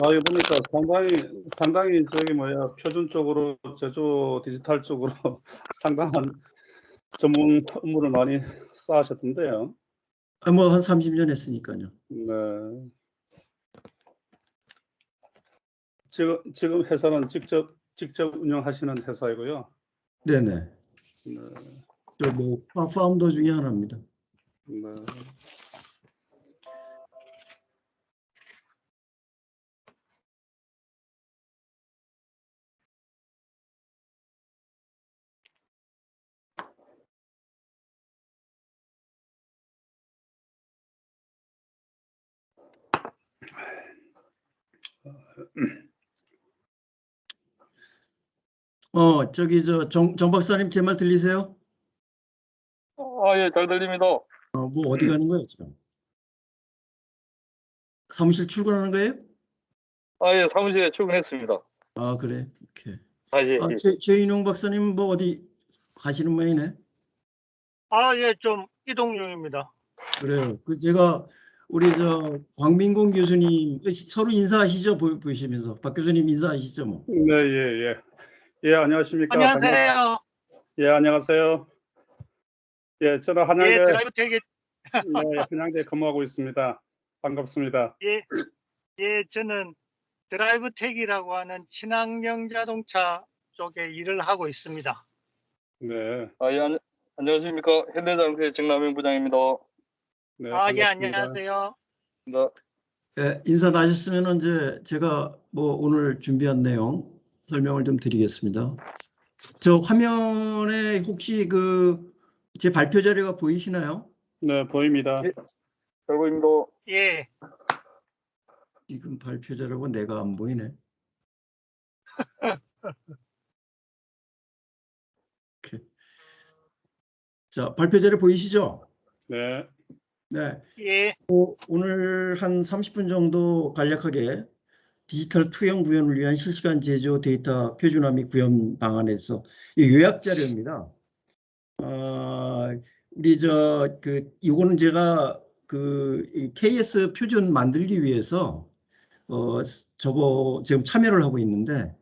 여기 보니까 상당히 저기 뭐야 표준 쪽으로 제조 디지털 쪽으로 상당한 전문 업무를 많이 쌓으셨던데요. 뭐 한 30년 했으니까요. 네. 지금 회사는 직접 운영하시는 회사이고요. 네네. 네. 저 뭐 파운더 중에 하나입니다. 네. 저기 정 박사님 제 말 들리세요? 예, 잘 들립니다. 뭐 어디 가는 거예요, 지금? 사무실 출근하는 거예요? 예, 사무실에 출근했습니다. 아, 그래. 오케이. 예, 예. 최인용 박사님 뭐 어디 가시는 모양이네? 예, 좀 이동 중입니다. 그래요. 제가 우리 광민공 교수님 서로 인사하시죠? 보시면서 박 교수님 인사하시죠, 뭐. 네, 예. 예, 안녕하십니까? 안녕하세요. 예, 안녕하세요. 예, 저는 예, 한양대 드라이브 택이 네, 한양대에 근무하고 있습니다. 반갑습니다. 예, 저는 드라이브 택이라고 하는 친환경 자동차 쪽에 일을 하고 있습니다. 네. 예, 안녕하십니까. 현대자동차의 정남영 부장입니다. 네, 예, 반갑습니다. 안녕하세요. 네. 예, 인사 나셨으면 이제 제가 뭐 오늘 준비한 내용 설명을 좀 드리겠습니다. 저 화면에 혹시 제 발표 자료가 보이시나요? 네, 보입니다. 예. 잘 보입니다. 예, 지금 발표 자료가 내가 안 보이네. 오케이. 자, 발표 자료 보이시죠? 네. 네. 예, 오늘 한 30분 정도 간략하게 디지털 투영 구현을 위한 실시간 제조 데이터 표준화 및 구현 방안에서 이 요약 자료입니다. 우리 이거는 제가 이 KS 표준 만들기 위해서 지금 참여를 하고 있는데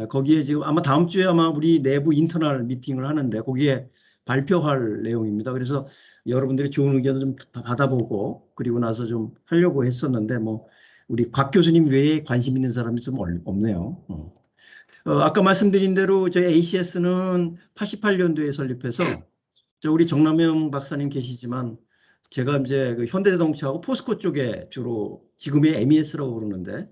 거기에 지금 아마 다음 주에 아마 우리 내부 인터널 미팅을 하는데 거기에 발표할 내용입니다. 그래서 여러분들이 좋은 의견을 좀 받아보고 그리고 나서 좀 하려고 했었는데 뭐 우리 곽 교수님 외에 관심 있는 사람이 좀 없네요. 아까 말씀드린 대로 저희 ACS는 88년도에 설립해서 우리 정남영 박사님 계시지만 제가 이제 현대자동차하고 포스코 쪽에 주로 지금의 MES라고 부르는데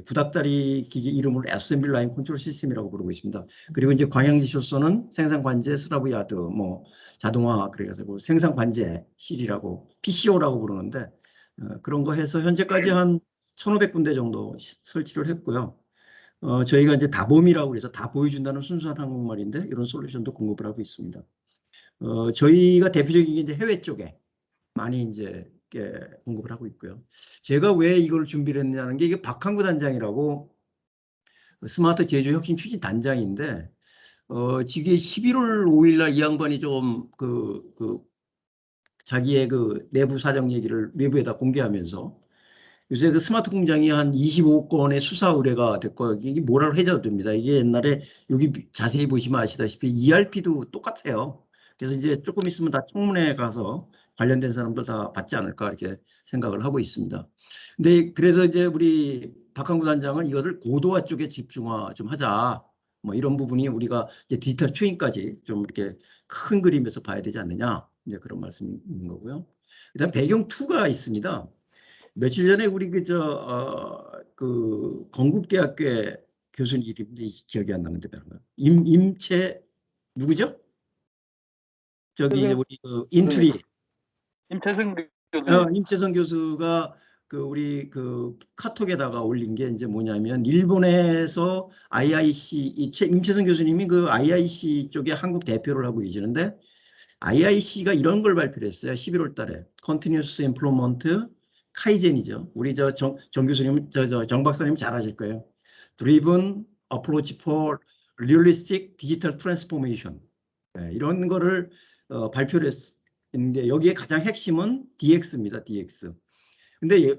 구닥다리 기계 이름으로 애셈블리 라인 컨트롤 시스템이라고 부르고 있습니다. 그리고 이제 광양지쇼소는 생산 관제 스라브 야드 뭐 자동화 그래가지고 생산 관제 실이라고 PCO라고 부르는데 그런 거 해서 현재까지 한 1,500군데 정도 설치를 했고요. 저희가 이제 다봄이라고 해서 다 보여준다는 순수한 한국말인데 이런 솔루션도 공급을 하고 있습니다. 저희가 대표적인 게 이제 해외 쪽에 많이 이제 공급을 하고 있고요. 제가 왜 이걸 준비를 했냐는 게 이게 박항구 단장이라고 스마트 제조 혁신 추진 단장인데 지금 11월 5일 날 이 양반이 좀 자기의 내부 사정 얘기를 외부에다 공개하면서 요새 스마트 공장이 한 25건의 수사 의뢰가 됐고 이게 뭐라고 해줘도 됩니다. 이게 옛날에 여기 자세히 보시면 아시다시피 ERP도 똑같아요. 그래서 이제 조금 있으면 다 청문회 가서 관련된 사람들 다 받지 않을까 이렇게 생각을 하고 있습니다. 근데 그래서 이제 우리 박항구 단장은 이것을 고도화 쪽에 집중화 좀 하자. 뭐 이런 부분이 우리가 이제 디지털 트윈까지 좀 이렇게 큰 그림에서 봐야 되지 않느냐. 이제 그런 말씀이 있는 거고요. 일단 배경 2가 있습니다. 며칠 전에 우리 건국대학교의 교수님 이름이 기억이 안 나는데 임채 누구죠? 저기 우리 인트리 임태승 교수님. 임채성 교수가 우리 카톡에다가 올린 게 이제 뭐냐면 일본에서 IIC 임채성 교수님이 IIC 쪽에 한국 대표를 하고 계시는데 IIC가 이런 걸 발표를 했어요. 11월 달에 Continuous Improvement 카이젠이죠. 우리 정 교수님, 정 박사님 잘 아실 거예요. Driven Approach for Realistic Digital Transformation. 네, 이런 거를 발표를 했는데 여기에 가장 핵심은 DX입니다. DX. 근데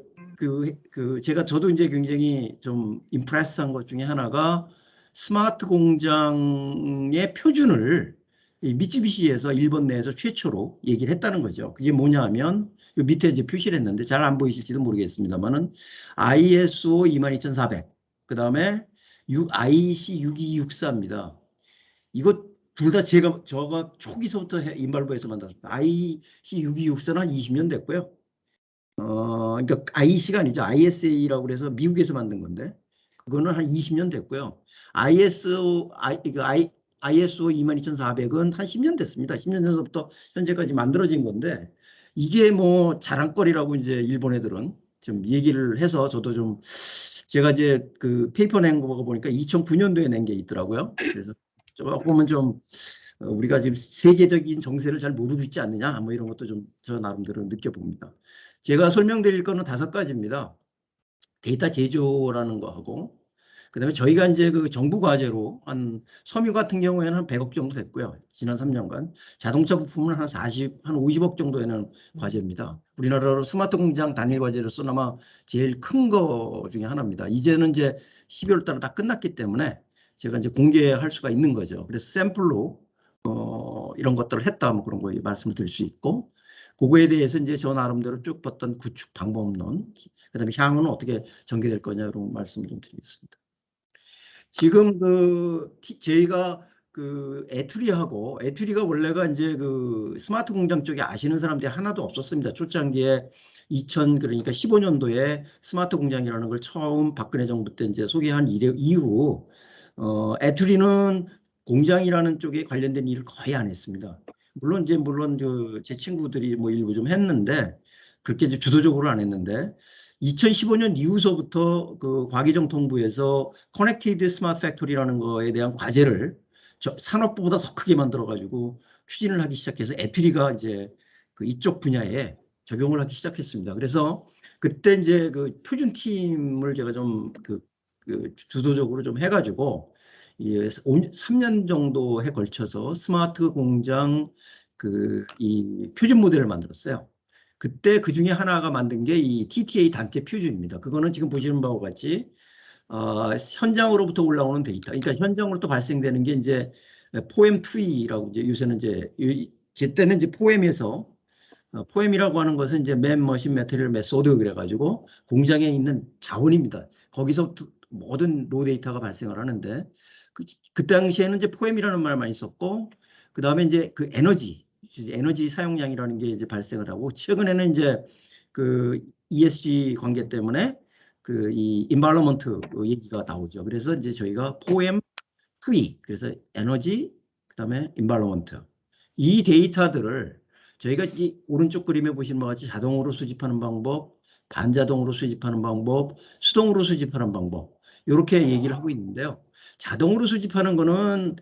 저도 이제 굉장히 좀 임프레스한 것 중에 하나가 스마트 공장의 표준을 이 미쯔비시에서 일본 내에서 최초로 얘기를 했다는 거죠. 그게 뭐냐 하면 요 밑에 이제 표시를 했는데 잘 안 보이실지도 모르겠습니다만은 ISO 22400, 그 다음에 IEC 6264입니다. 이거 둘 다 저가 초기서부터 인발부에서 만들었습니다. IEC 6264는 한 20년 됐고요. 그러니까 IEC가 아니죠. ISA라고 그래서 미국에서 만든 건데 그거는 한 20년 됐고요. ISO 22400은 한 10년 됐습니다. 10년 전부터 현재까지 만들어진 건데 이게 뭐 자랑거리라고 이제 일본 애들은 좀 얘기를 해서 저도 좀 제가 이제 그 페이퍼 낸 거 보니까 2009년도에 낸 게 있더라고요. 그래서 조금은 좀 우리가 지금 세계적인 정세를 잘 모르고 있지 않느냐 뭐 이런 것도 좀 저 나름대로 느껴봅니다. 제가 설명드릴 거는 5가지입니다. 데이터 제조라는 거하고 그다음에 저희가 이제 그 정부 과제로 한 섬유 같은 경우에는 한 100억 정도 됐고요. 지난 3년간 자동차 부품은 한 50억 정도 되는 과제입니다. 우리나라로 스마트 공장 단일 과제로서나마 제일 큰 거 중에 하나입니다. 이제는 이제 12월 달에 다 끝났기 때문에 제가 이제 공개할 수가 있는 거죠. 그래서 샘플로 이런 것들을 했다 뭐 그런 거 말씀을 드릴 수 있고 그거에 대해서 이제 저 나름대로 쭉 봤던 구축 방법론, 그다음에 향후는 어떻게 전개될 거냐 이런 말씀을 좀 드리겠습니다. 지금 저희가 에투리가 원래가 이제 그 스마트 공장 쪽에 아시는 사람들이 하나도 없었습니다. 초창기에 그러니까 15년도에 스마트 공장이라는 걸 처음 박근혜 정부 때 이제 소개한 이후 에투리는 공장이라는 쪽에 관련된 일을 거의 안 했습니다. 물론 제 친구들이 뭐 일부 좀 했는데 그렇게 이제 주도적으로 안 했는데 2015년 이후서부터 그 과기정통부에서 커넥티드 스마트 팩토리라는 거에 대한 과제를 산업부보다 더 크게 만들어 가지고 추진을 하기 시작해서 에투리가 이제 이쪽 분야에 적용을 하기 시작했습니다. 그래서 그때 이제 그 표준 팀을 제가 좀 주도적으로 좀 해가지고 3년 정도에 걸쳐서 스마트 공장 이 표준 모델을 만들었어요. 그때 그 중에 하나가 만든 게 이 TTA 단체 표준입니다. 그거는 지금 보시는 바와 같이 현장으로부터 올라오는 데이터, 그러니까 현장으로부터 발생되는 게 이제 포엠2E라고 이제 요새는 제 때는 이제 포엠에서 포엠이라고 하는 것은 이제 맨 머신 매테리얼 메소드 그래가지고 공장에 있는 자원입니다. 거기서 모든 로 데이터가 발생을 하는데 그 당시에는 이제 포엠이라는 말 많이 썼고 그 다음에 이제 그 에너지 사용량이라는 게 이제 발생을 하고 최근에는 이제 그 ESG 관계 때문에 이 인바이러먼트 얘기가 나오죠. 그래서 이제 저희가 포엠2E 그래서 에너지 그다음에 인바이러먼트 이 데이터들을 저희가 이 오른쪽 그림에 보시는 바와 같이 자동으로 수집하는 방법, 반자동으로 수집하는 방법, 수동으로 수집하는 방법 이렇게 얘기를 하고 있는데요. 자동으로 수집하는 거는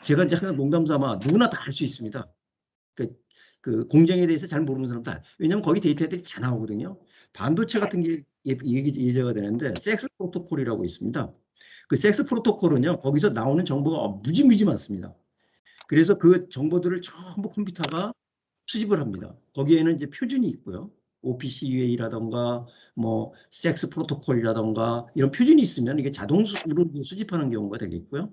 제가 이제 항상 농담 삼아 누구나 다 할 수 있습니다. 그 공장에 대해서 잘 모르는 사람도 왜냐하면 거기 데이터들이 다 나오거든요. 반도체 같은 게 예제가 되는데 섹스 프로토콜이라고 있습니다. 그 섹스 프로토콜은요 거기서 나오는 정보가 무지 많습니다. 그래서 그 정보들을 전부 컴퓨터가 수집을 합니다. 거기에는 이제 표준이 있고요. OPC-UA라던가 뭐 섹스 프로토콜이라던가 이런 표준이 있으면 이게 자동으로 수집하는 경우가 되겠고요.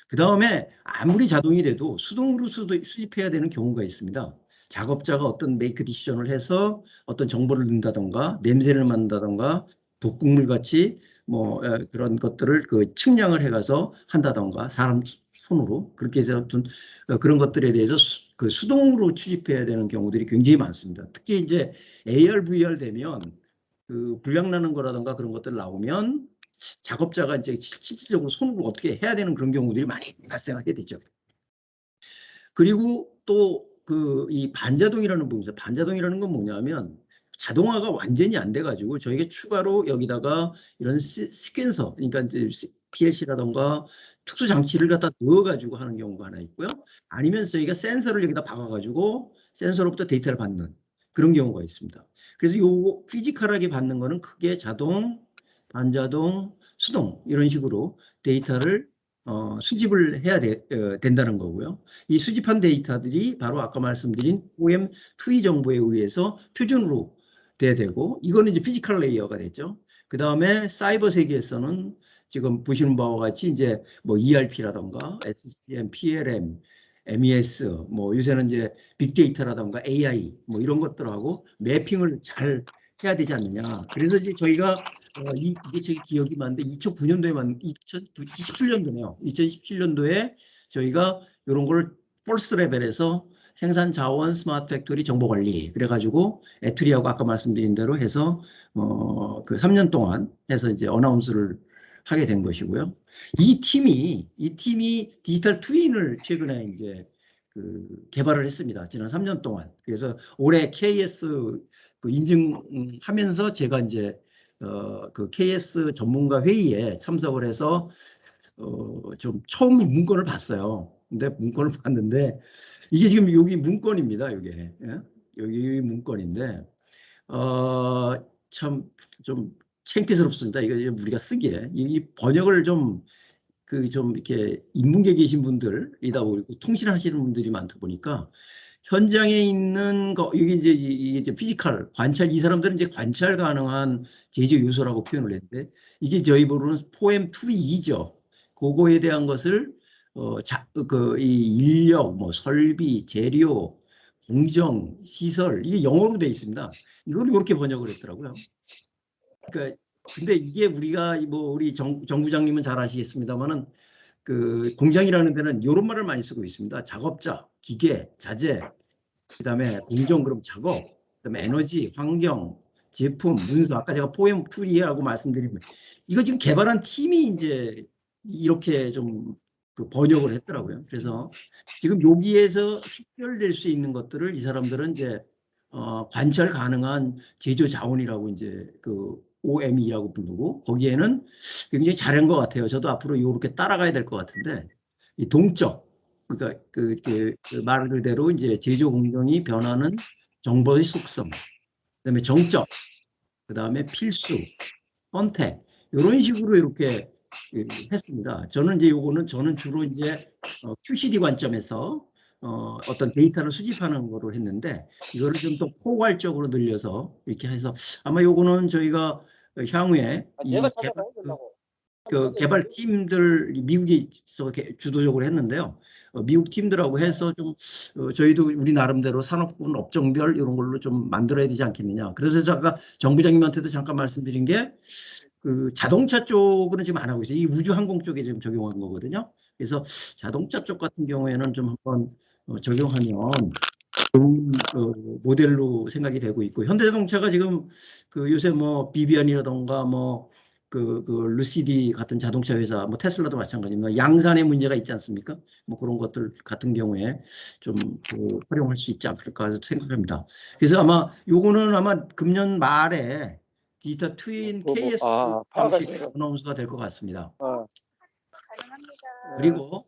그 다음에 아무리 자동이 돼도 수동으로 수집해야 되는 경우가 있습니다. 작업자가 어떤 메이크 디시전을 해서 어떤 정보를 넣는다던가 냄새를 맡는다던가 독극물 같이 뭐 그런 것들을 측량을 해가서 한다던가 사람 손으로 그렇게 해서 어떤 그런 것들에 대해서 수동으로 수집해야 되는 경우들이 굉장히 많습니다. 특히 이제 AR, VR 되면 불량 나는 거라던가 그런 것들 나오면 작업자가 이제 실질적으로 손으로 어떻게 해야 되는 그런 경우들이 많이 발생하게 되죠. 그리고 또 이 반자동이라는 부분이죠. 반자동이라는 건 뭐냐면 자동화가 완전히 안 돼가지고 저희가 추가로 여기다가 이런 시퀀서, 그러니까 이제 PLC라던가 특수 장치를 갖다 넣어가지고 하는 경우가 하나 있고요. 아니면 저희가 센서를 여기다 박아가지고 센서로부터 데이터를 받는 그런 경우가 있습니다. 그래서 요 피지컬하게 받는 거는 크게 자동, 반자동, 수동 이런 식으로 데이터를 수집을 해야 된다는 거고요. 이 수집한 데이터들이 바로 아까 말씀드린 OM2E 정보에 의해서 표준으로 돼야 되고, 이거는 이제 피지컬 레이어가 됐죠. 그 다음에 사이버 세계에서는 지금 보시는 바와 같이 이제 뭐 ERP라던가 SCM, PLM, MES, 뭐 요새는 이제 빅데이터라던가 AI 뭐 이런 것들하고 매핑을 잘 해야 되지 않느냐. 그래서 이제 저희가 이게 제 기억이 맞는데 2009년도에 2017년도네요. 2017년도에 저희가 이런 걸 펄스 레벨에서 생산 자원 스마트 팩토리 정보 관리 그래가지고 애투리하고 아까 말씀드린 대로 해서 그 3년 동안 해서 이제 어나운스를 하게 된 것이고요. 이 팀이 디지털 트윈을 최근에 이제 개발을 했습니다. 지난 3년 동안. 그래서 올해 KS 인증하면서 제가 이제 그 KS 전문가 회의에 참석을 해서 좀 처음 문건을 봤어요. 근데 문건을 봤는데 이게 지금 여기 문건입니다. 이게 여기 문건인데 참 좀 창피스럽습니다. 이거 우리가 쓰기에 이 번역을 좀 이렇게 인문계에 계신 분들이다 보니까 통신하시는 분들이 많다 보니까 현장에 있는 거 이게 이제 피지컬 관찰 이 사람들은 이제 관찰 가능한 제조 요소라고 표현을 했는데 이게 저희 보로는 포엠 2E죠. 그거에 대한 것을 이 인력, 뭐 설비, 재료, 공정, 시설 이게 영어로 돼 있습니다. 이걸 이렇게 번역을 했더라고요. 그러니까 근데 이게 우리가 뭐 우리 정 부장님은 잘 아시겠습니다만은 그 공장이라는 데는 이런 말을 많이 쓰고 있습니다. 작업자, 기계, 자재, 그다음에 공정 그럼 작업, 그다음에 에너지, 환경, 제품, 문서 아까 제가 포엠 2E라고 말씀드리면 이거 지금 개발한 팀이 이제 이렇게 좀 번역을 했더라고요. 그래서 지금 여기에서 식별될 수 있는 것들을 이 사람들은 이제 관찰 가능한 제조 자원이라고 이제 OME라고 부르고 거기에는 굉장히 잘한 것 같아요. 저도 앞으로 이렇게 따라가야 될 것 같은데 이 동적 그러니까 말 그대로 이제 제조 공정이 변하는 정보의 속성, 그다음에 정적, 그다음에 필수, 선택 이런 식으로 이렇게 했습니다. 저는 이제 저는 주로 이제 QCD 관점에서 어떤 데이터를 수집하는 거로 했는데 이거를 좀 더 포괄적으로 늘려서 이렇게 해서 아마 요거는 저희가 향후에 이 개발 팀들 미국에서 주도적으로 했는데요. 미국 팀들하고 해서 좀 저희도 우리 나름대로 산업군 업종별 이런 걸로 좀 만들어야 되지 않겠느냐. 그래서 제가 정 부장님한테도 잠깐 말씀드린 게 자동차 쪽은 지금 안 하고 있어요. 이 우주항공 쪽에 지금 적용한 거거든요. 그래서 자동차 쪽 같은 경우에는 좀 한번 적용하면 좋은 모델로 생각이 되고 있고 현대자동차가 지금 요새 뭐 비비안이라던가 뭐 루시디 같은 자동차 회사 뭐 테슬라도 마찬가지입니다. 양산의 문제가 있지 않습니까? 뭐 그런 것들 같은 경우에 좀 활용할 수 있지 않을까 생각합니다. 그래서 아마 요거는 아마 금년 말에 디지털 트윈 KS 정식 어나운서가 될 것 같습니다. 그리고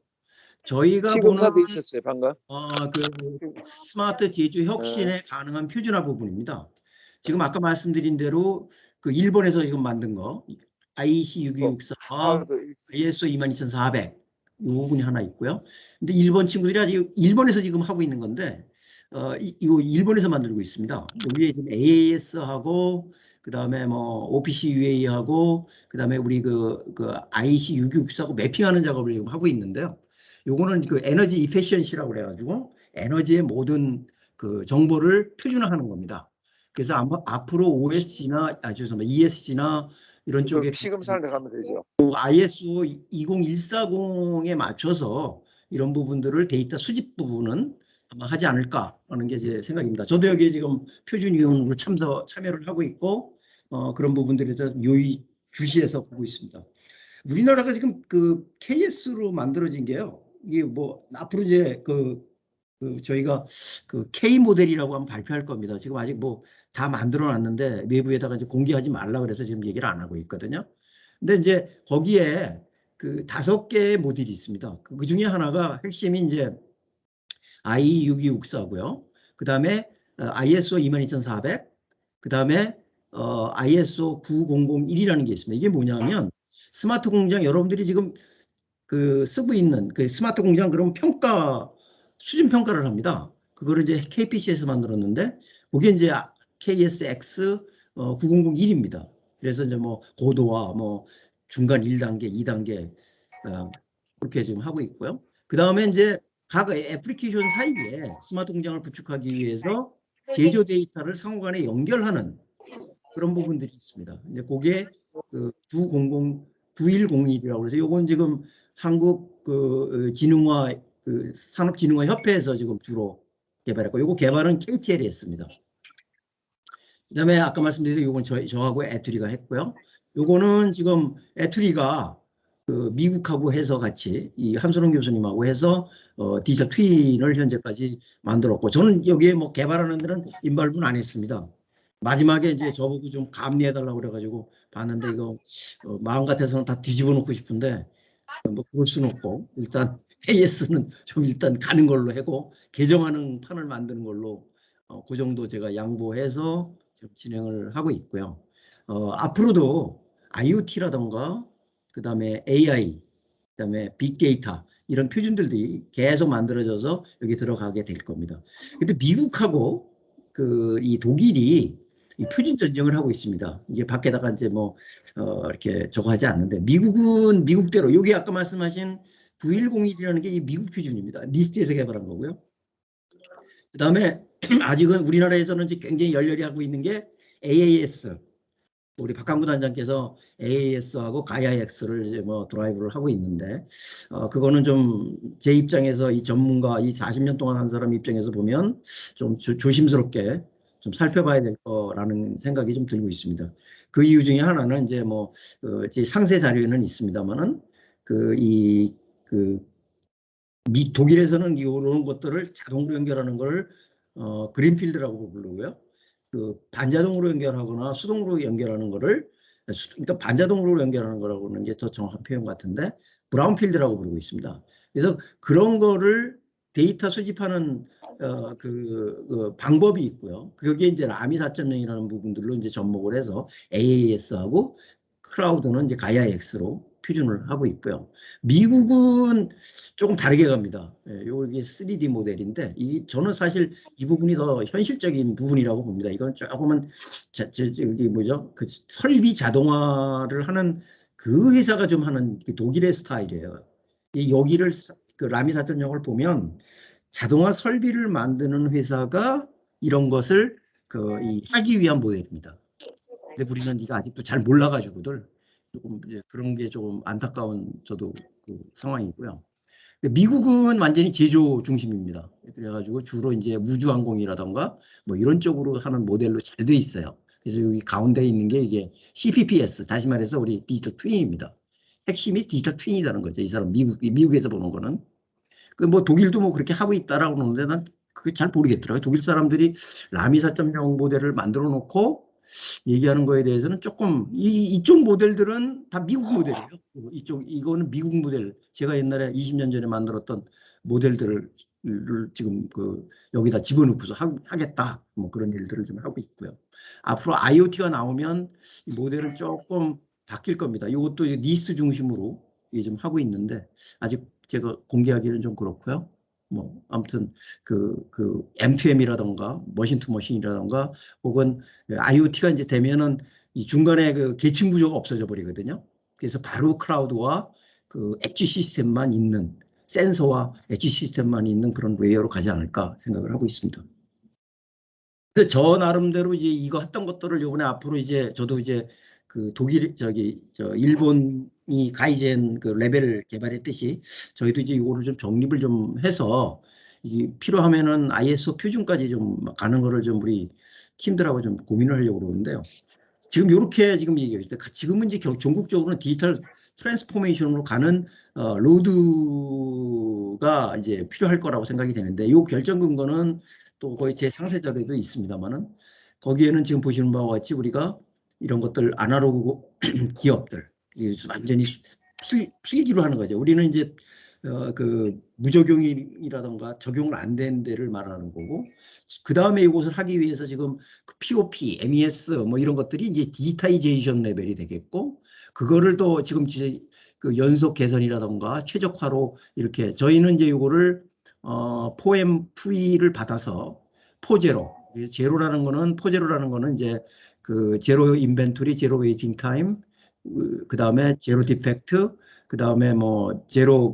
저희가 보는 있었어요, 방금. 스마트 제조 혁신에 가능한 표준화 부분입니다. 지금 아까 말씀드린 대로 일본에서 지금 만든 거 IEC 6264, ISO 22400 이 부분이 하나 있고요. 근데 일본 친구들이 아직 일본에서 지금 하고 있는 건데 이거 일본에서 만들고 있습니다. 여기에 지금 AAS하고 그다음에 뭐 OPC UA하고 그다음에 우리 IEC 6264하고 매핑하는 작업을 지금 하고 있는데요. 요거는 에너지 이피션시라고 그래가지고 에너지의 모든 정보를 표준화하는 겁니다. 그래서 아마 앞으로 OSG나 ESG나 이런 쪽에 시금살에 가면 되죠. ISO 20140에 맞춰서 이런 부분들을 데이터 수집 부분은 아마 하지 않을까 하는 게 제 생각입니다. 저도 여기에 지금 표준위원으로 참여를 하고 있고 그런 부분들에 대해서 요의 주시해서 보고 있습니다. 우리나라가 지금 KS로 만들어진 게요. 이게 뭐 앞으로 이제 저희가 K 모델이라고 한번 발표할 겁니다. 지금 아직 뭐 다 만들어 놨는데 외부에다가 이제 공개하지 말라 그래서 지금 얘기를 안 하고 있거든요. 근데 이제 거기에 5개의 모델이 있습니다. 그 중에 하나가 핵심이 이제 IE6264고요. 그다음에 ISO 22400, 그다음에 ISO 9001이라는 게 있습니다. 이게 뭐냐면 스마트 공장 여러분들이 지금 쓰고 있는 스마트 공장 그러면 수준 평가를 합니다. 그거를 이제 KPC에서 만들었는데 그게 이제 KSX 9001입니다. 그래서 이제 뭐 고도와 뭐 중간 1단계, 2단계 그렇게 지금 하고 있고요. 그 다음에 이제 각 애플리케이션 사이에 스마트 공장을 구축하기 위해서 제조 데이터를 상호간에 연결하는 그런 부분들이 있습니다. 이제 그게 그 9101이라고 해서 요건 지금 한국 그 진흥화 그 산업진흥화 협회에서 지금 주로 개발했고, 요거 개발은 KTL이 했습니다. 그다음에 아까 말씀드린 요건 저하고 애투리가 했고요. 요거는 지금 애투리가 그 미국하고 해서 같이 이 함선홍 교수님하고 해서 디지털 트윈을 현재까지 만들었고, 저는 여기에 뭐 개발하는 데는 인발부는 안 했습니다. 마지막에 이제 저보고 좀 감리해달라고 그래가지고 봤는데 이거 마음 같아서는 다 뒤집어 놓고 싶은데 뭐 그럴 수는 없고, 일단 AS는 좀 일단 가는 걸로 하고 개정하는 판을 만드는 걸로 그 정도 제가 양보해서 지금 진행을 하고 있고요. 앞으로도 IoT라던가 그다음에 AI, 그다음에 빅데이터 이런 표준들이 계속 만들어져서 여기 들어가게 될 겁니다. 근데 미국하고 이 독일이 이 표준 전쟁을 하고 있습니다. 이게 밖에다가 이제 뭐 이렇게 저거 하지 않는데, 미국은 미국대로 여기 아까 말씀하신 9101이라는 게 이 미국 표준입니다. 리스트에서 개발한 거고요. 그다음에 아직은 우리나라에서는 이제 굉장히 열렬히 하고 있는 게 AAS. 우리 박강구 단장께서 AAS하고 가이아X를 이제 뭐 드라이브를 하고 있는데, 그거는 좀 제 입장에서 이 전문가, 이 40년 동안 한 사람 입장에서 보면 좀 조심스럽게 좀 살펴봐야 될 거라는 생각이 좀 들고 있습니다. 그 이유 중에 하나는 이제 뭐 제 상세 자료에는 있습니다만은 독일에서는 이런 것들을 자동으로 연결하는 걸 그린필드라고 부르고요. 그 반자동으로 연결하거나 수동으로 연결하는 거를, 그러니까 반자동으로 연결하는 거라고 하는 게 더 정확한 표현 같은데 브라운필드라고 부르고 있습니다. 그래서 그런 거를 데이터 수집하는 그 방법이 있고요. 그게 이제 라미 4.0이라는 부분들로 이제 접목을 해서 AAS하고 클라우드는 이제 가이아X로 표준을 하고 있고요. 미국은 조금 다르게 갑니다. 여기 3D 모델인데 저는 사실 이 부분이 더 현실적인 부분이라고 봅니다. 이건 조금은 저기 뭐죠? 그 설비 자동화를 하는 그 회사가 좀 하는 독일의 스타일이에요. 여기를 그 라미 4.0을 보면 자동화 설비를 만드는 회사가 이런 것을 하기 위한 모델입니다. 근데 우리는 이거 아직도 잘 몰라가지고들 조금 이제 그런 게 조금 안타까운 저도 그 상황이고요. 미국은 완전히 제조 중심입니다. 그래가지고 주로 이제 우주항공이라던가 뭐 이런 쪽으로 하는 모델로 잘 돼 있어요. 그래서 여기 가운데 있는 게 이게 CPPS, 다시 말해서 우리 디지털 트윈입니다. 핵심이 디지털 트윈이라는 거죠. 이 사람 미국에서 보는 거는. 그 뭐 독일도 뭐 그렇게 하고 있다라고 그러는데 난 그게 잘 모르겠더라고요. 독일 사람들이 라미 4.0 모델을 만들어 놓고 얘기하는 거에 대해서는 조금 이쪽 모델들은 다 미국 모델이에요. 이거는 미국 모델. 제가 옛날에 20년 전에 만들었던 모델들을 지금 여기다 집어넣고서 하겠다. 뭐 그런 일들을 좀 하고 있고요. 앞으로 IoT가 나오면 이 모델은 조금 바뀔 겁니다. 이것도 니스 중심으로 좀 하고 있는데 아직 제가 공개하기는 좀 그렇고요. 뭐 아무튼 그 M2M이라던가 머신 투 머신이라던가 혹은 IoT가 이제 되면은 이 중간에 그 계층 구조가 없어져 버리거든요. 그래서 바로 클라우드와 그 엣지 시스템만 있는, 센서와 엣지 시스템만 있는 그런 웨어로 가지 않을까 생각을 하고 있습니다. 그래서 저 나름대로 이제 이거 했던 것들을 이번에 앞으로 이제 저도 이제 그 독일 일본이 가이젠 그 레벨을 개발했듯이 저희도 이제 이거를 좀 정립을 좀 해서 이게 필요하면은 ISO 표준까지 좀 가는 거를 좀 우리 팀들하고 좀 고민을 하려고 그러는데요. 지금 이렇게 지금 얘기했을 때 지금은 이제 전국적으로는 디지털 트랜스포메이션으로 가는 로드가 이제 필요할 거라고 생각이 되는데, 이 결정 근거는 또 거의 제 상세 자료에도 있습니다만은 거기에는 지금 보시는 바와 같이 우리가 이런 것들 아날로그 기업들 완전히 필기로 하는 거죠. 우리는 이제 그 무적용이라던가 적용을 안 된 데를 말하는 거고, 그 다음에 이것을 하기 위해서 지금 그 POP, MES 뭐 이런 것들이 이제 디지타이제이션 레벨이 되겠고, 그거를 또 지금 그 연속 개선이라던가 최적화로 이렇게 저희는 이제 이거를 4M2E를 받아서 4.0 그래서 제로라는 거는 포제로라는 거는 이제 그 제로 인벤토리, 제로 웨이팅 타임, 그 다음에 제로 디펙트, 그 다음에 뭐 제로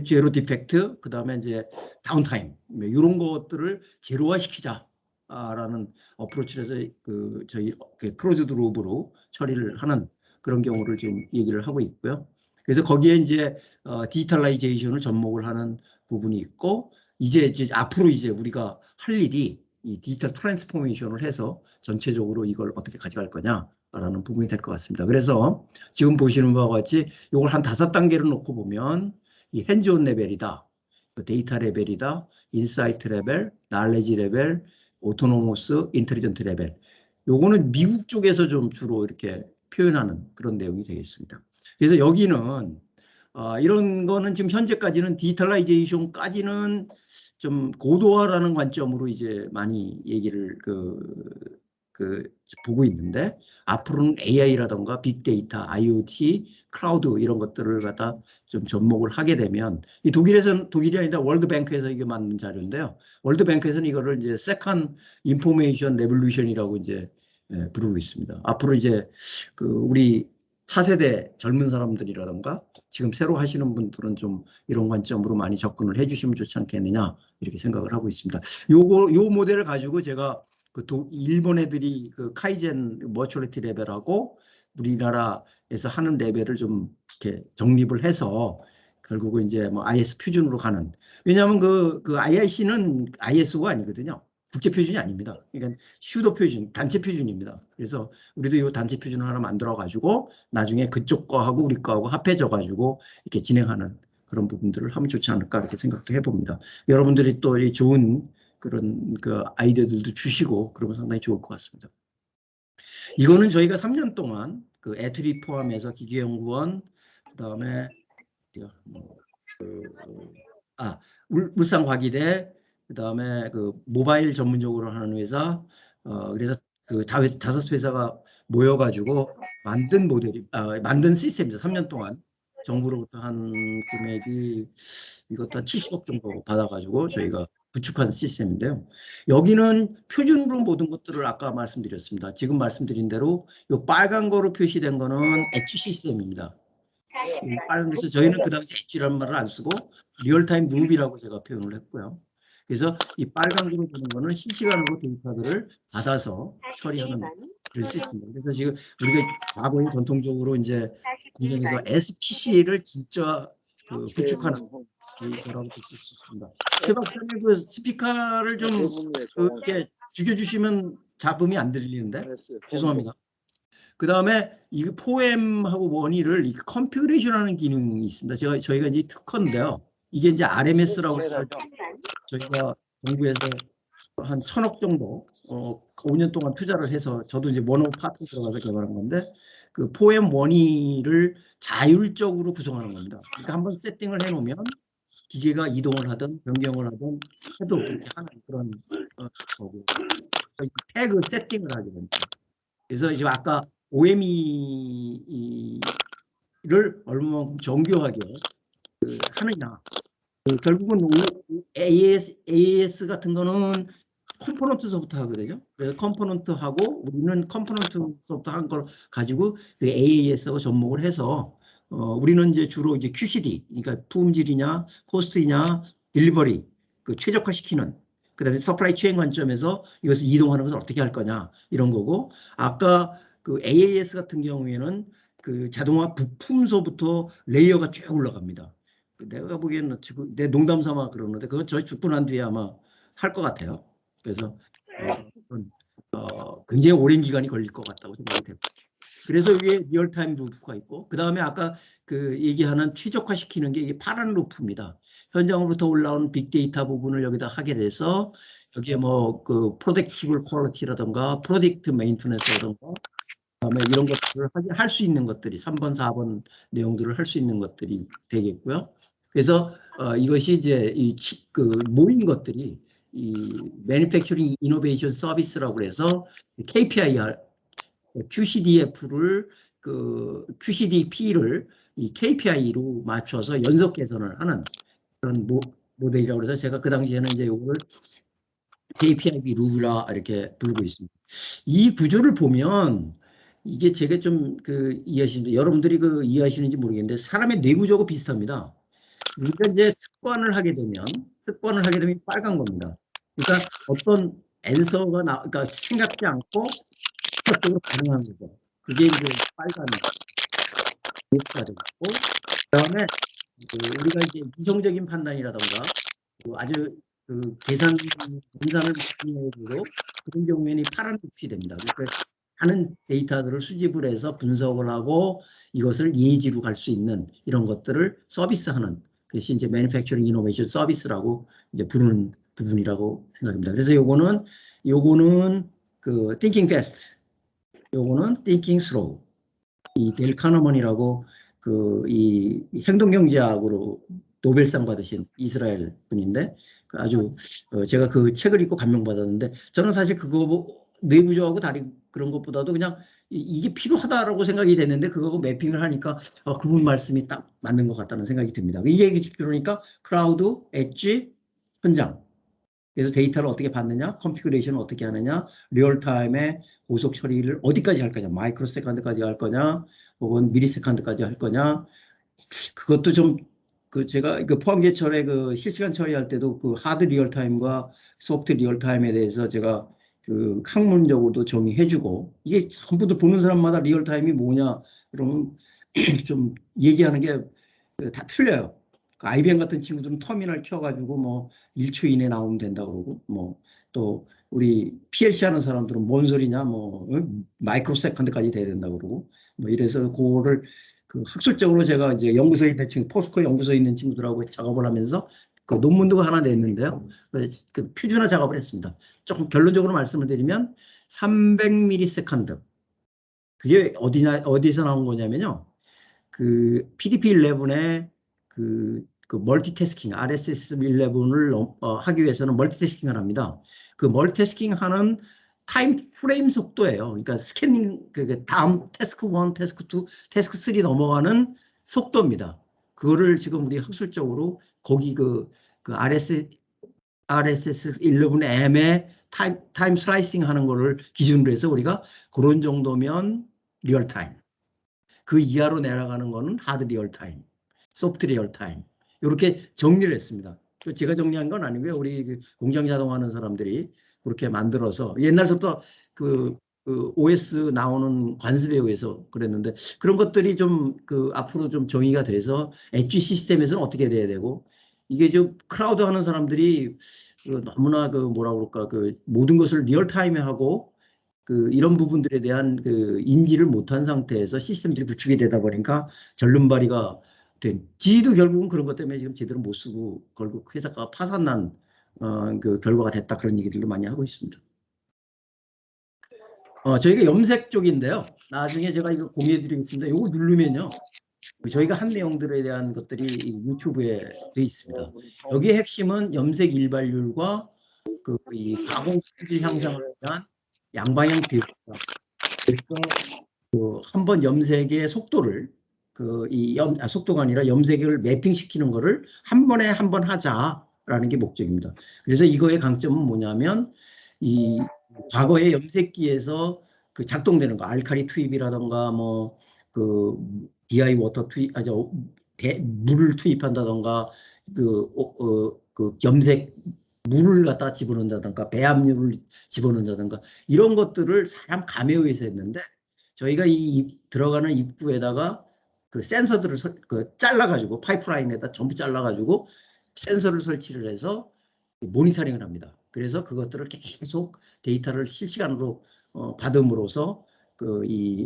제로 디펙트, 그 다음에 이제 다운타임 이런 것들을 제로화시키자라는 어프로치를 해서 저희 클로즈드 루프로 처리를 하는 그런 경우를 지금 얘기를 하고 있고요. 그래서 거기에 이제 디지털라이제이션을 접목을 하는 부분이 있고 이제 앞으로 이제 우리가 할 일이 이 디지털 트랜스포메이션을 해서 전체적으로 이걸 어떻게 가져갈 거냐라는 부분이 될 것 같습니다. 그래서 지금 보시는 바와 같이 이걸 한 5단계로 놓고 보면 이 핸즈온 레벨이다, 데이터 레벨이다, 인사이트 레벨, 날레지 레벨, 오토노머스, 인텔리전트 레벨. 요거는 미국 쪽에서 좀 주로 이렇게 표현하는 그런 내용이 되겠습니다. 그래서 여기는 이런 거는 지금 현재까지는 디지털라이제이션까지는 좀 고도화라는 관점으로 이제 많이 얘기를 보고 있는데 앞으로는 AI라던가 빅데이터, IoT, 클라우드 이런 것들을 갖다 좀 접목을 하게 되면 이 독일이 아니라 월드뱅크에서 이게 만든 자료인데요. 월드뱅크에서는 이거를 이제 세컨 인포메이션 레볼루션이라고 이제 부르고 있습니다. 앞으로 이제 우리 차세대 젊은 사람들이라던가 지금 새로 하시는 분들은 좀 이런 관점으로 많이 접근을 해주시면 좋지 않겠느냐 이렇게 생각을 하고 있습니다. 요 모델을 가지고 제가 일본 애들이 카이젠 머추얼리티 레벨하고 우리나라에서 하는 레벨을 좀 이렇게 정립을 해서 결국은 이제 뭐 IS 표준으로 가는. 왜냐하면 IIC는 ISO가 아니거든요. 국제 표준이 아닙니다. 그러니까 슈도 표준, 단체 표준입니다. 그래서 우리도 이 단체 표준을 하나 만들어 가지고 나중에 그쪽 거하고 우리 거하고 합해져 가지고 이렇게 진행하는 그런 부분들을 하면 좋지 않을까 이렇게 생각도 해봅니다. 여러분들이 또 이 좋은 그런 아이디어들도 주시고 그러면 상당히 좋을 것 같습니다. 이거는 저희가 3년 동안 애트리 포함해서 기계연구원, 그다음에 울산과기대, 그다음에 모바일 전문적으로 하는 회사, 그래서 5회사가 모여가지고 만든 모델이 만든 시스템입니다. 3년 동안 정부로부터 한 금액이 이것도 한 70억 정도 받아가지고 저희가 구축한 시스템인데요. 여기는 표준으로 모든 것들을 아까 말씀드렸습니다. 지금 말씀드린 대로 이 빨간 거로 표시된 거는 엣지 시스템입니다. 이 빨간 것에서 저희는 그 당시 엣지라는 말을 안 쓰고 리얼타임 루비라고 제가 표현을 했고요. 그래서 이 빨간 거로 보는 거는 실시간으로 데이터들을 받아서 처리하는 그런 시스템입니다. 그래서 지금 우리가 과거에 전통적으로 이제 공장에서 SPC를 진짜 구축하는 거라고 볼 수 있습니다. 최 박사님 스피커를 좀 이렇게 죽여주시면 잡음이 안 들리는데 죄송합니다. 그 다음에 이 포엠하고 원위를 이 컨피그레이션하는 기능이 있습니다. 저희가 이제 특허인데요. 이게 이제 RMS라고 해서 저희가 정부에서 한 1,000억 정도 5년 동안 투자를 해서 저도 이제 원업 파트 들어가서 개발한 건데 그 포엠 원위를 자율적으로 구성하는 겁니다. 그러니까 한번 세팅을 해놓으면 기계가 이동을 하든 변경을 하든 해도 그렇게 하는 그런 거고 태그 세팅을 하게 됩니다. 그래서 지금 아까 OME를 얼마만큼 정교하게 하느냐. 결국은 AAS 같은 거는 컴포넌트서부터 하거든요. 그래서 컴포넌트하고 우리는 컴포넌트서부터 한 걸 가지고 AAS하고 접목을 해서 우리는 이제 주로 이제 QCD, 그러니까 품질이냐, 코스트이냐, 딜리버리, 최적화시키는, 그다음에 서프라이 체인 관점에서 이것을 이동하는 것을 어떻게 할 거냐 이런 거고, 아까 AAS 같은 경우에는 자동화 부품서부터 레이어가 쭉 올라갑니다. 내가 보기에는 지금 내 농담 삼아 그러는데 그건 저희 죽고 난 뒤에 아마 할 것 같아요. 그래서 굉장히 오랜 기간이 걸릴 것 같다고 생각이 되고. 그래서 이게 리얼타임 루프가 있고, 그 다음에 아까 얘기하는 최적화시키는 게 이게 파란 루프입니다. 현장으로부터 올라온 빅데이터 부분을 여기다 하게 돼서 여기에 뭐 프로덕티블 퀄리티라든가 프로덕트 메인테넌스라든가 그다음에 이런 것들을 할 수 있는 것들이 3번, 4번 내용들을 할 수 있는 것들이 되겠고요. 그래서 이것이 이제 모인 것들이 이 Manufacturing Innovation Service라고 해서 KPI, QCDF를 QCDP를 이 KPI로 맞춰서 연속 개선을 하는 그런 모델이라고 해서 제가 그 당시에는 이제 요거를 KPIB 루브라 이렇게 부르고 있습니다. 이 구조를 보면 이게 제가 좀 그 이해하시는데 여러분들이 그 이해하시는지 모르겠는데 사람의 뇌 구조하고 비슷합니다. 우리가 이제 습관을 하게 되면 빨간 겁니다. 그러니까 어떤 앤서가 그러니까 생각지 않고 즉각적으로 반응하는 거죠. 그게 이제 빨간 가 되고 그다음에 우리가 이제 이성적인 판단이라던가 아주 계산을 해주고 그런 경우에는 파란 빛이 됩니다. 그러니까 많은 데이터들을 수집을 해서 분석을 하고 이것을 예지로 갈 수 있는 이런 것들을 서비스하는 그것이 이제 Manufacturing Innovation Service라고 이제 부르는 부분이라고 생각합니다. 그래서 요거는 그 Thinking Fast, 요거는 Thinking Slow. 이 델 카너먼이라고 이 행동경제학으로 노벨상 받으신 이스라엘 분인데 아주 제가 그 책을 읽고 감명받았는데 저는 사실 그거 뇌구조하고 다리 그런 것보다도 그냥 이게 필요하다라고 생각이 됐는데 그거하고 매핑을 하니까 그분 말씀이 딱 맞는 것 같다는 생각이 듭니다. 이게 그러니까 크라우드, 엣지, 현장. 그래서 데이터를 어떻게 받느냐, 컨피그레이션을 어떻게 하느냐, 리얼타임에 고속 처리를 어디까지 할 거냐, 마이크로 세컨드까지 할 거냐, 혹은 미리 세컨드까지 할 거냐. 그것도 좀 제가 포함 제철에 실시간 처리할 때도 하드 리얼타임과 소프트 리얼타임에 대해서 제가 학문적으로도 정의해주고 이게 전부 다 보는 사람마다 리얼타임이 뭐냐 그러면 좀 얘기하는 게 다 틀려요. IBM 같은 친구들은 터미널 켜가지고 뭐 1초 이내 나오면 된다 그러고 뭐 또 우리 PLC 하는 사람들은 뭔 소리냐 뭐 마이크로 세컨드까지 돼야 된다 그러고 뭐 이래서 그거를 학술적으로 제가 이제 연구소에 있는 친구, 포스코 연구소에 있는 친구들하고 작업을 하면서 논문도 하나 냈는데요. 표준화 작업을 했습니다. 조금 결론적으로 말씀을 드리면 300ms. 그게 어디서 나온 거냐면요. PDP-11에 멀티태스킹, RSS-11을 하기 위해서는 멀티태스킹을 합니다. 그 멀티태스킹 하는 타임 프레임 속도예요. 그러니까 스캐닝, 다음 태스크 1, 태스크 2, 태스크 3 넘어가는 속도입니다. 그거를 지금 우리 학술적으로 거기 RSS-11M의 타임 슬라이싱 하는 거를 기준으로 해서 우리가 그런 정도면 리얼타임. 그 이하로 내려가는 거는 하드 리얼타임, 소프트 리얼타임. 이렇게 정리를 했습니다. 제가 정리한 건 아니고요. 우리 공장 자동화하는 사람들이 그렇게 만들어서 옛날부터 OS 나오는 관습배우에서 그랬는데 그런 것들이 좀 앞으로 좀 정의가 돼서 엣지 시스템에서는 어떻게 돼야 되고 이게 좀 크라우드 하는 사람들이 너무나 뭐라 그럴까 모든 것을 리얼타임에 하고 이런 부분들에 대한 인지를 못한 상태에서 시스템들이 구축이 되다 보니까 절름발이가 된. 지도 결국은 그런 것 때문에 지금 제대로 못 쓰고 결국 회사가 파산난 결과가 됐다 그런 얘기들도 많이 하고 있습니다. 저희가 염색 쪽인데요. 나중에 제가 이거 공유해드리겠습니다. 이거 누르면요. 저희가 한 내용들에 대한 것들이 유튜브에 돼 있습니다. 여기의 핵심은 염색 일발률과 이 가공 품질 향상을 위한 양방향 교육입니다. 그래서 한번 염색의 속도를 속도가 아니라 염색을 매핑시키는 거를 한 번에 한 번 하자라는 게 목적입니다. 그래서 이거의 강점은 뭐냐면 이 과거의 염색기에서 작동되는 거 알칼리 투입이라던가 뭐 DI 워터 투입 물을 투입한다던가 염색 물을 갖다 집어넣는다든가 배합류를 집어넣는다든가 이런 것들을 사람 감에 의해서 했는데 저희가 들어가는 입구에다가 센서들을 잘라가지고 파이프라인에다 전부 잘라가지고 센서를 설치를 해서 모니터링을 합니다. 그래서 그것들을 계속 데이터를 실시간으로 받음으로써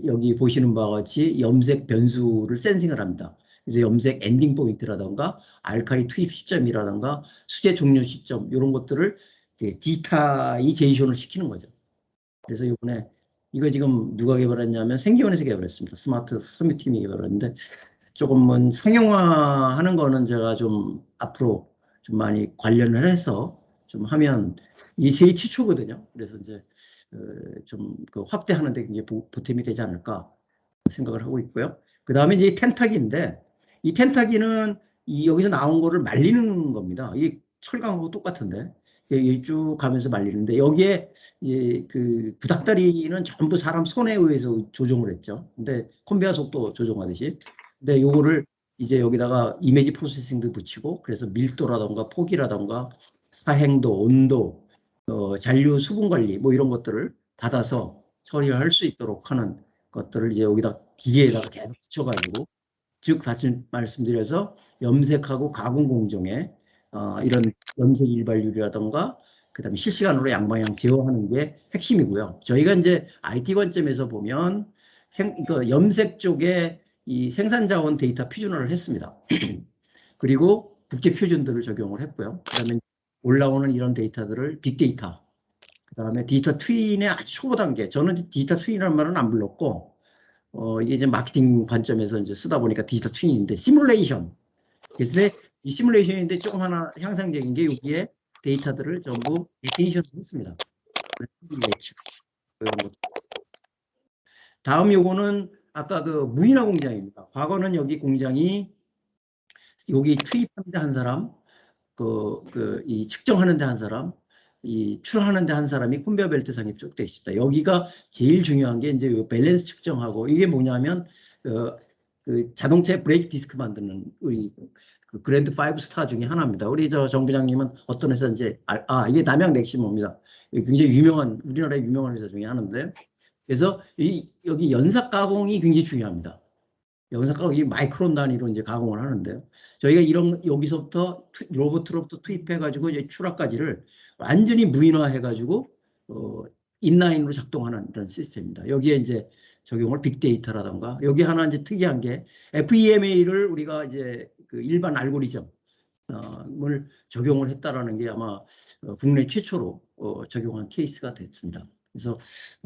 여기 보시는 바와 같이 염색 변수를 센싱을 합니다. 그래서 염색 엔딩 포인트라던가 알칼리 투입 시점이라던가 수제 종료 시점 이런 것들을 디지타이제이션을 시키는 거죠. 그래서 이번에 이거 지금 누가 개발했냐면 생기원에서 개발했습니다. 스마트 서밋팀이 개발했는데 조금은 상용화하는 거는 제가 좀 앞으로 좀 많이 관련을 해서 좀 하면 이게 제일 최초거든요. 그래서 이제 좀 확대하는 데 이제 보탬이 되지 않을까 생각을 하고 있고요. 그 다음에 이제 텐타기인데 이 텐타기는 여기서 나온 거를 말리는 겁니다. 이게 철강하고 똑같은데 이게 쭉 가면서 말리는데 여기에 그 구닥다리는 전부 사람 손에 의해서 조정을 했죠. 근데 컨베어 속도 조정하듯이. 근데 요거를 이제 여기다가 이미지 프로세싱도 붙이고 그래서 밀도라던가 폭이라던가 사행도, 온도, 잔류 수분 관리 뭐 이런 것들을 받아서 처리할 수 있도록 하는 것들을 이제 여기다 기계에다가 계속 붙여가지고 즉 다시 말씀드려서 염색하고 가공 공정에 이런 염색 일발률이라던가 그다음에 실시간으로 양방향 제어하는 게 핵심이고요. 저희가 이제 IT 관점에서 보면 그 염색 쪽에 이 생산 자원 데이터 표준화를 했습니다. 그리고 국제 표준들을 적용을 했고요. 그다음에 올라오는 이런 데이터들을 빅데이터, 그다음에 디지털 트윈의 아주 초보 단계. 저는 디지털 트윈이라는 말은 안 불렀고 이게 이제 마케팅 관점에서 이제 쓰다 보니까 디지털 트윈인데 시뮬레이션. 그래서 이 시뮬레이션인데 조금 하나 향상적인 게 여기에 데이터들을 전부 데피니션을 했습니다. 이런 것. 다음 요거는 아까 그 무인화 공장입니다. 과거는 여기 공장이 여기 투입하는데 한 사람, 이 측정하는데 한 사람, 이 출하는데 한 사람이 컨베어 벨트상에 쭉 돼 있습니다. 여기가 제일 중요한 게 이제 요 밸런스 측정하고 이게 뭐냐면 그 자동차 브레이크 디스크 만드는 우리 그 그랜드 5 스타 중에 하나입니다. 우리 정 부장님은 어떤 회사인지 이게 남양 넥시모입니다. 굉장히 유명한 우리나라의 유명한 회사 중에 하나인데 그래서 여기 연삭 가공이 굉장히 중요합니다. 연삭 가공이 마이크론 단위로 이제 가공을 하는데요. 저희가 여기서부터 로봇으로부터 투입해가지고 이제 출하까지를 완전히 무인화해가지고 인라인으로 작동하는 그런 시스템입니다. 여기에 이제 적용을 빅데이터라던가 여기 하나 이제 특이한 게 FEMA를 우리가 이제 그 일반 알고리즘을 적용을 했다라는 게 아마 국내 최초로 적용한 케이스가 됐습니다. 그래서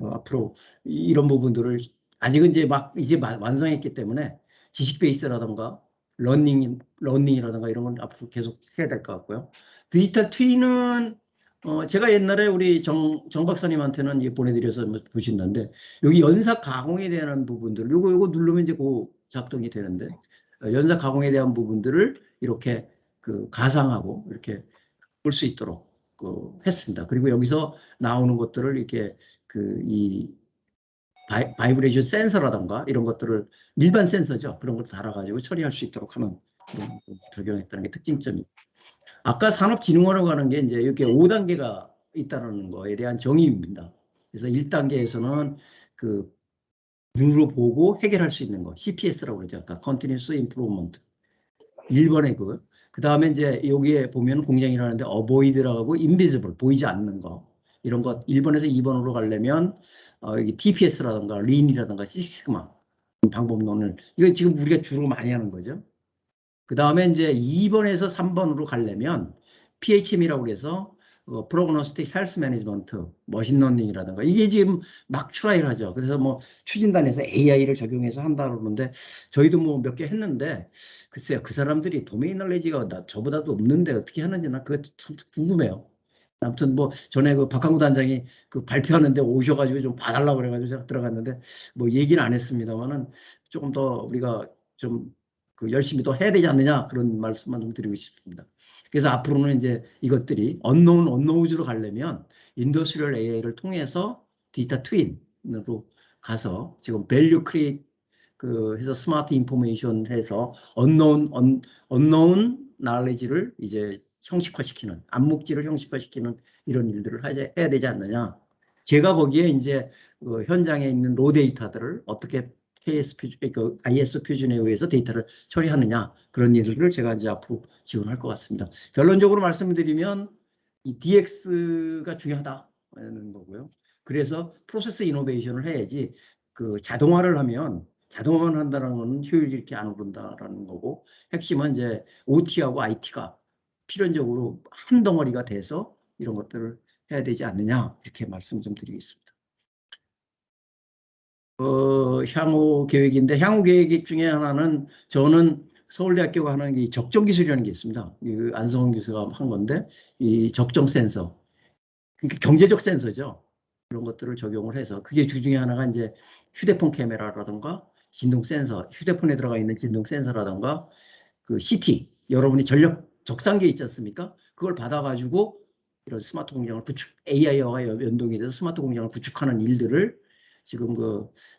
앞으로 이런 부분들을 아직은 이제 완성했기 때문에 지식 베이스라던가 러닝이라던가 이런 건 앞으로 계속 해야 될 것 같고요. 디지털 트윈은 제가 옛날에 우리 정 박사님한테는 보내드려서 보시는데 여기 연삭 가공에 대한 부분들 요거 누르면 이제 작동이 되는데 연삭 가공에 대한 부분들을 이렇게 그 가상하고 이렇게 볼 수 있도록 했습니다. 그리고 여기서 나오는 것들을 이렇게 이 바이브레이션 센서라던가 이런 것들을 일반 센서죠. 그런 걸 달아가지고 처리할 수 있도록 하는 그런 적용했다는 게 특징점입니다. 아까 산업진흥원으로 가는 게 이제 이렇게 5단계가 있다는 거에 대한 정의입니다. 그래서 1단계에서는 그 눈으로 보고 해결할 수 있는 거, CPS라고 그러죠. 아까 Continuous Improvement. 1번에 그 다음에 이제 여기에 보면 공장이라는데 Avoid라고 Invisible, 보이지 않는 거. 이런 것 1번에서 2번으로 가려면 여기 TPS라든가 Lean이라든가 시스그마 방법론을 이거 지금 우리가 주로 많이 하는 거죠. 그 다음에 이제 2번에서 3번으로 가려면 PHM이라고 해서 Prognostic Health Management, 머신러닝이라든가 이게 지금 막 트라이를 하죠. 그래서 뭐 추진단에서 AI를 적용해서 한다 그러는데 저희도 뭐 몇 개 했는데 글쎄요 그 사람들이 도메인 널리지가 저보다도 없는데 어떻게 하는지 나 그거 참 궁금해요. 아무튼 뭐 전에 그 박항구 단장이 그 발표하는데 오셔가지고 좀 봐달라고 그래가지고 제가 들어갔는데 뭐 얘기는 안 했습니다만은 조금 더 우리가 좀 열심히 더 해야 되지 않느냐 그런 말씀만 좀 드리고 싶습니다. 그래서 앞으로는 이제 이것들이 언노우즈로 가려면 인더스트리얼 AI를 통해서 디지털 트윈으로 가서 지금 밸류 크리에이트 해서 스마트 인포메이션 해서 언노운 날레지를 이제 형식화시키는 암묵지를 형식화시키는 이런 일들을 해야 되지 않느냐. 제가 거기에 이제 현장에 있는 로 데이터들을 어떻게 IS 표준에 의해서 데이터를 처리하느냐 그런 일들을 제가 이제 앞으로 지원할 것 같습니다. 결론적으로 말씀드리면 이 DX가 중요하다는 거고요. 그래서 프로세스 이노베이션을 해야지 자동화를 하면 자동화만 한다는 것은 효율이 이렇게 안 오른다라는 거고 핵심은 이제 OT하고 IT가 필연적으로 한 덩어리가 돼서 이런 것들을 해야 되지 않느냐 이렇게 말씀 좀 드리겠습니다. 향후 계획인데 향후 계획 중에 하나는 저는 서울대학교가 하는 게 적정기술이라는 게 있습니다. 안성훈 교수가 한 건데 이 적정 센서, 그러니까 경제적 센서죠. 그런 것들을 적용을 해서 그게 그 중에 하나가 이제 휴대폰 카메라라든가 진동 센서, 휴대폰에 들어가 있는 진동 센서라든가 그 CT, 여러분이 전력 적산기에 있지 않습니까? 그걸 받아가지고 이런 스마트 공장을 AI와 연동이 돼서 스마트 공장을 구축하는 일들을 지금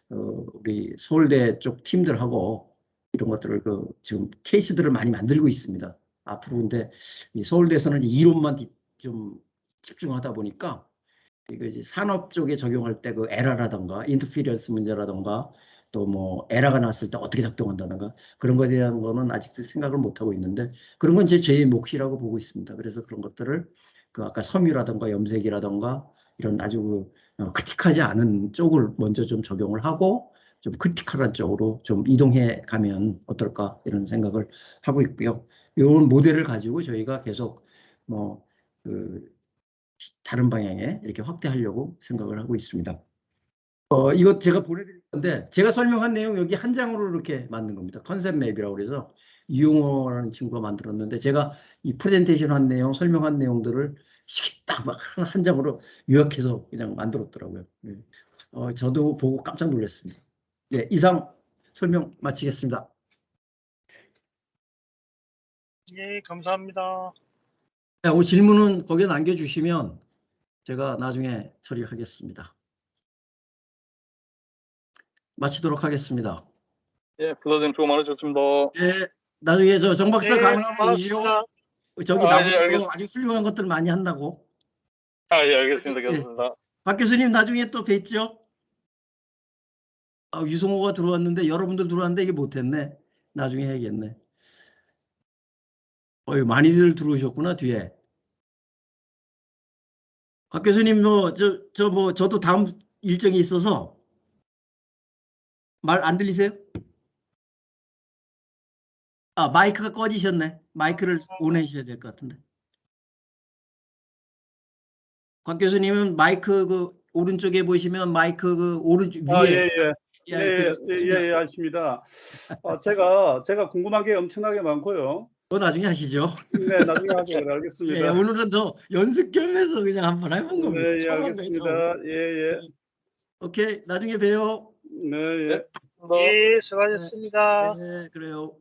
우리 서울대 쪽 팀들하고 이런 것들을 지금 케이스들을 많이 만들고 있습니다. 앞으로 근데 이 서울대에서는 이론만 좀 집중하다 보니까 이거 이제 산업 쪽에 적용할 때 에러라던가 인터피런스 문제라던가 또 뭐 에러가 났을 때 어떻게 작동한다던가 그런 거에 대한 거는 아직도 생각을 못 하고 있는데 그런 건 제 몫이라고 보고 있습니다. 그래서 그런 것들을 아까 섬유라던가 염색이라던가 이런 아주 크리티컬하지 않은 쪽을 먼저 좀 적용을 하고 좀 크리티컬한 쪽으로 좀 이동해 가면 어떨까 이런 생각을 하고 있고요. 이런 모델을 가지고 저희가 계속 다른 방향에 이렇게 확대하려고 생각을 하고 있습니다. 이거 제가 보내드릴 건데 제가 설명한 내용 여기 한 장으로 이렇게 만든 겁니다. 컨셉 맵이라고 그래서 이용호라는 친구가 만들었는데 제가 이 프레젠테이션 한 내용, 설명한 내용들을 딱 막 한 장으로 요약해서 그냥 만들었더라고요. 네. 저도 보고 깜짝 놀랐습니다. 네, 이상 설명 마치겠습니다. 예, 감사합니다. 네, 질문은 거기에 남겨주시면 제가 나중에 처리하겠습니다. 마치도록 하겠습니다. 예, 부사장 수고 많으셨습니다. 예, 나중에 정 박사 예, 가능하면 오시오. 고맙습니다. 저기 예, 나보다 더 알겠습니다. 아주 훌륭한 것들 많이 한다고. 예, 알겠습니다. 예. 괜찮습니다. 박 교수님 나중에 또 뵙죠. 유성호가 들어왔는데 여러분들 들어왔는데 이게 못했네. 나중에 해야겠네. 많이들 들어오셨구나 뒤에. 박 교수님 저도 다음 일정이 있어서 말 안 들리세요? 마이크가 꺼지셨네. 마이크를 온해주셔야 될 것 같은데. 박 교수님은 마이크 오른쪽에 보시면 마이크 오른쪽 위에 예, 알겠습니다. 제가 궁금한 게 엄청나게 많고요. 나중에 하시죠. 네, 나중에 하죠. 그래, 알겠습니다. 예, 오늘은 저 연습 겸해서 그냥 한번 해본 겁니다. 네, 예, 처음 한 거예요, 처음. 알겠습니다. 예. 오케이, 나중에 봬요. 네, 예. 네. 예, 수고하셨습니다. 네, 그래요.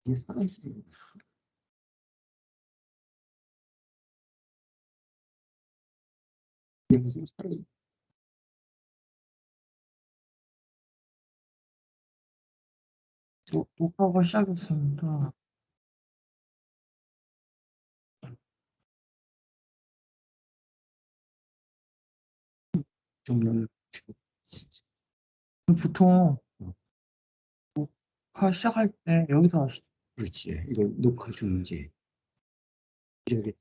이게 살아있어요. 얘가 지금 살아있어요. 녹화가 시작했습니다. 정말 보통 녹화 시작할 때 여기서 그렇지. 이걸 녹화 중지. 이렇게